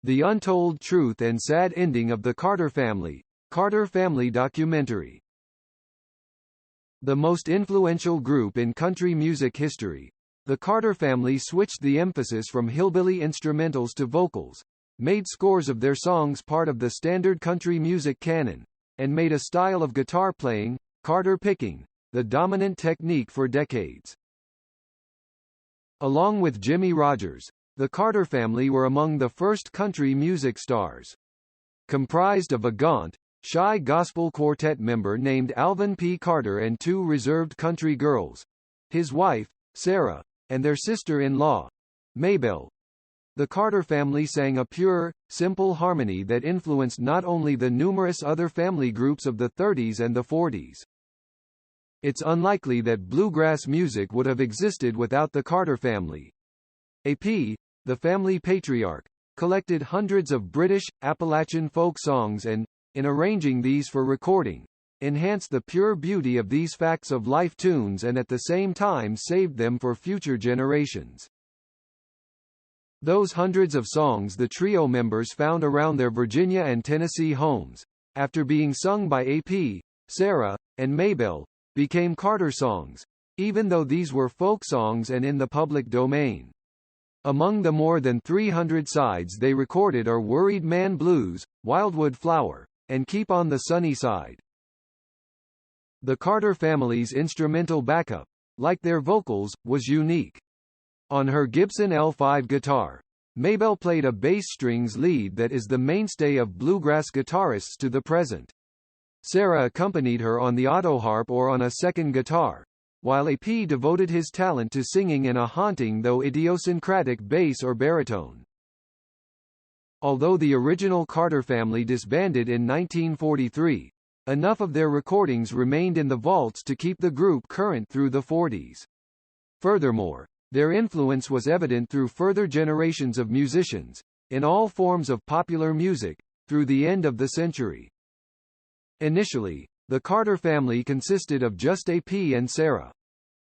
The Untold Truth and Sad Ending of the Carter Family, Carter Family Documentary. The most influential group in country music history, the Carter family switched the emphasis from hillbilly instrumentals to vocals, made scores of their songs part of the standard country music canon, and made a style of guitar playing, Carter picking, the dominant technique for decades. Along with Jimmie Rodgers, the Carter family were among the first country music stars. Comprised of a gaunt, shy gospel quartet member named Alvin P. Carter and two reserved country girls, his wife, Sarah, and their sister-in-law, Maybelle. The Carter family sang a pure, simple harmony that influenced not only the numerous other family groups of the 30s and the 40s. It's unlikely that bluegrass music would have existed without the Carter family. A.P., the family patriarch, collected hundreds of British, Appalachian folk songs and, in arranging these for recording, enhanced the pure beauty of these facts of life tunes and at the same time saved them for future generations. Those hundreds of songs the trio members found around their Virginia and Tennessee homes, after being sung by A.P., Sarah, and Maybelle, became Carter songs, even though these were folk songs and in the public domain. Among the more than 300 sides they recorded are Worried Man Blues, Wildwood Flower, and Keep on the Sunny Side. The Carter family's instrumental backup, like their vocals, was unique. On her Gibson L5 guitar, Maybelle played a bass strings lead that is the mainstay of bluegrass guitarists to the present. Sarah accompanied her on the autoharp or on a second guitar, while A.P. devoted his talent to singing in a haunting though idiosyncratic bass or baritone. Although the original Carter family disbanded in 1943, enough of their recordings remained in the vaults to keep the group current through the 40s. Furthermore, their influence was evident through further generations of musicians, in all forms of popular music, through the end of the century. Initially, the Carter family consisted of just A.P. and Sarah.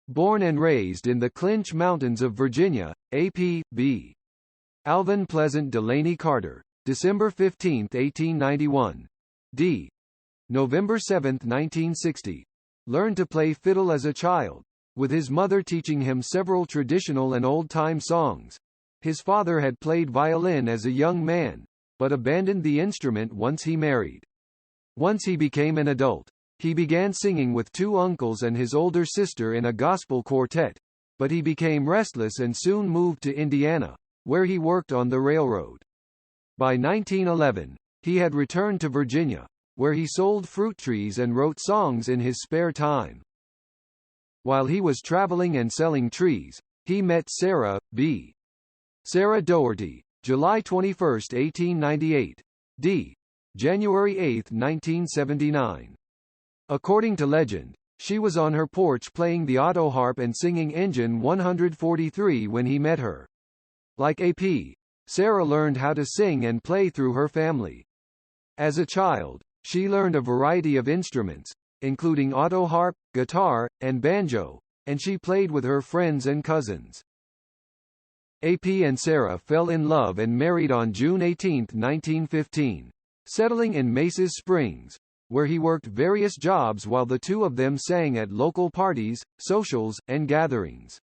Born and raised in the Clinch Mountains of Virginia, A.P. B. Alvin Pleasant Delaney Carter, December 15, 1891. D. November 7, 1960. Learned to play fiddle as a child, with his mother teaching him several traditional and old-time songs. His father had played violin as a young man, but abandoned the instrument once he married. Once he became an adult, he began singing with two uncles and his older sister in a gospel quartet, but he became restless and soon moved to Indiana, where he worked on the railroad. By 1911, he had returned to Virginia, where he sold fruit trees and wrote songs in his spare time. While he was traveling and selling trees, he met Sarah B. Sarah Doherty, July 21, 1898. D. January 8, 1979. According to legend, she was on her porch playing the autoharp and singing Engine 143 when he met her. Like A.P., Sarah learned how to sing and play through her family. As a child, she learned a variety of instruments, including autoharp, guitar, and banjo, and she played with her friends and cousins. A.P. and Sarah fell in love and married on June 18, 1915. Settling in Maces Springs, where he worked various jobs while the two of them sang at local parties, socials, and gatherings.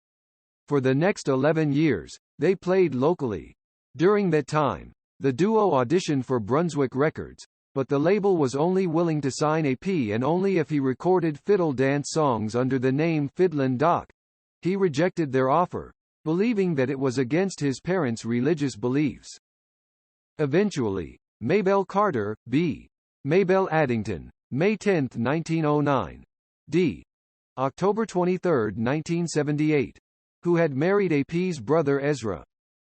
For the next 11 years, they played locally. During that time, the duo auditioned for Brunswick Records, but the label was only willing to sign A.P. and only if he recorded fiddle dance songs under the name Fiddlin' Doc. He rejected their offer, believing that it was against his parents' religious beliefs. Eventually, Maybelle Carter, B. Maybelle Addington, May 10, 1909. D. October 23, 1978. Who had married A.P.'s brother Ezra.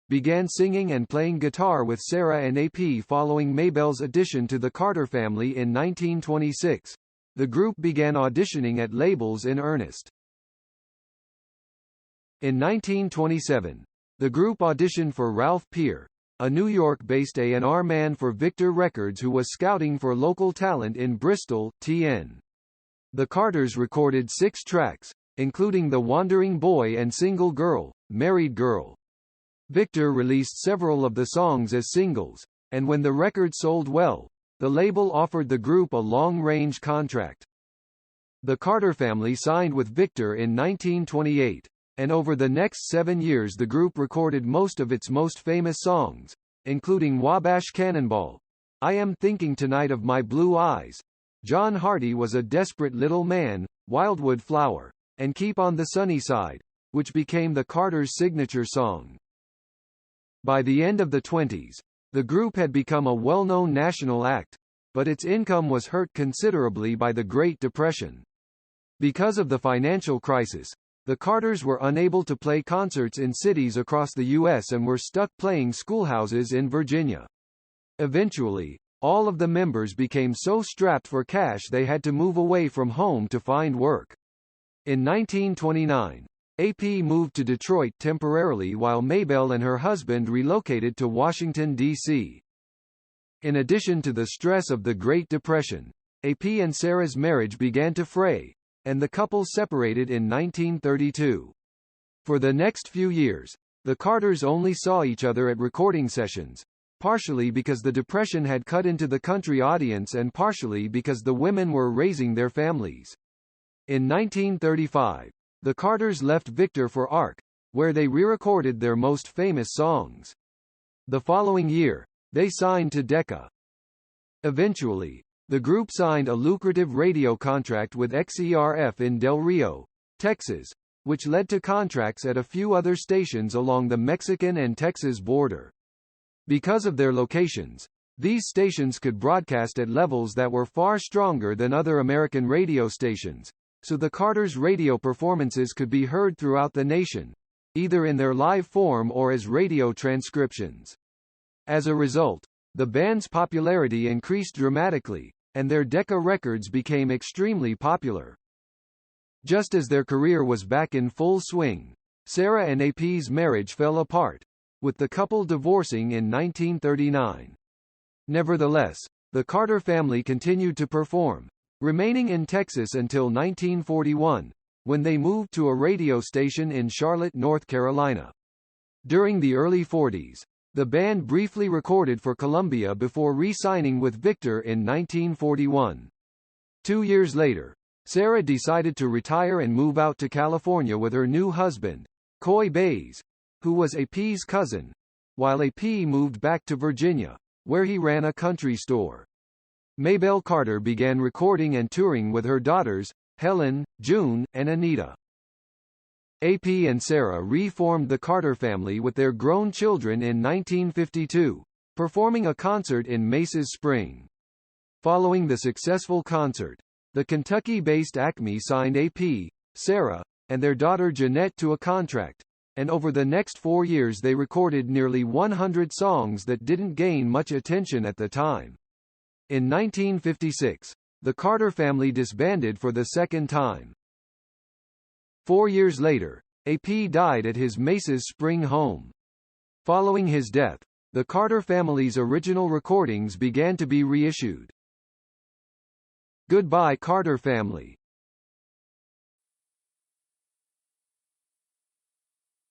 Began singing and playing guitar with Sarah and A.P. following Maybelle's addition to the Carter family in 1926. The group began auditioning at labels in earnest. In 1927, the group auditioned for Ralph Peer, a New York-based A&R man for Victor Records who was scouting for local talent in Bristol, TN. The Carters recorded 6 tracks, including The Wandering Boy and single Girl, Married Girl. Victor released several of the songs as singles, and when the record sold well, the label offered the group a long-range contract. The Carter family signed with Victor in 1928, and over the next 7 years the group recorded most of its most famous songs, including Wabash Cannonball, I Am Thinking Tonight of My Blue Eyes, John Hardy Was a Desperate Little Man, Wildwood Flower, and Keep on the Sunny Side, which became the Carters' signature song. By the end of the 20s, the group had become a well-known national act, but its income was hurt considerably by the Great Depression. Because of the financial crisis, the Carters were unable to play concerts in cities across the U.S. and were stuck playing schoolhouses in Virginia. Eventually, all of the members became so strapped for cash they had to move away from home to find work. In 1929, AP moved to Detroit temporarily while Maybelle and her husband relocated to Washington, D.C. In addition to the stress of the Great Depression, AP and Sarah's marriage began to fray, and the couple separated in 1932. For the next few years, the Carters only saw each other at recording sessions, partially because the Depression had cut into the country audience and partially because the women were raising their families. In 1935, the Carters left Victor for Ark, where they re-recorded their most famous songs. The following year, they signed to Decca. Eventually, the group signed a lucrative radio contract with XERF in Del Rio, Texas, which led to contracts at a few other stations along the Mexican and Texas border. Because of their locations, these stations could broadcast at levels that were far stronger than other American radio stations, so the Carters' radio performances could be heard throughout the nation, either in their live form or as radio transcriptions. As a result, the band's popularity increased dramatically, and their Decca records became extremely popular. Just as their career was back in full swing, Sarah and AP's marriage fell apart, with the couple divorcing in 1939. Nevertheless, the Carter family continued to perform, remaining in Texas until 1941, when they moved to a radio station in Charlotte, North Carolina. During the early 40s, the band briefly recorded for Columbia before re-signing with Victor in 1941. 2 years later, Sarah decided to retire and move out to California with her new husband, Coy Bays, who was AP's cousin, while AP moved back to Virginia, where he ran a country store. Maybelle Carter began recording and touring with her daughters, Helen, June, and Anita. AP and Sarah re-formed the Carter family with their grown children in 1952, performing a concert in Mace's Spring. Following the successful concert, the Kentucky-based Acme signed AP, Sarah, and their daughter Jeanette to a contract, and over the next 4 years they recorded nearly 100 songs that didn't gain much attention at the time. In 1956, the Carter family disbanded for the second time. 4 years later, AP died at his Mace's Spring home. Following his death, the Carter family's original recordings began to be reissued. Goodbye Carter Family.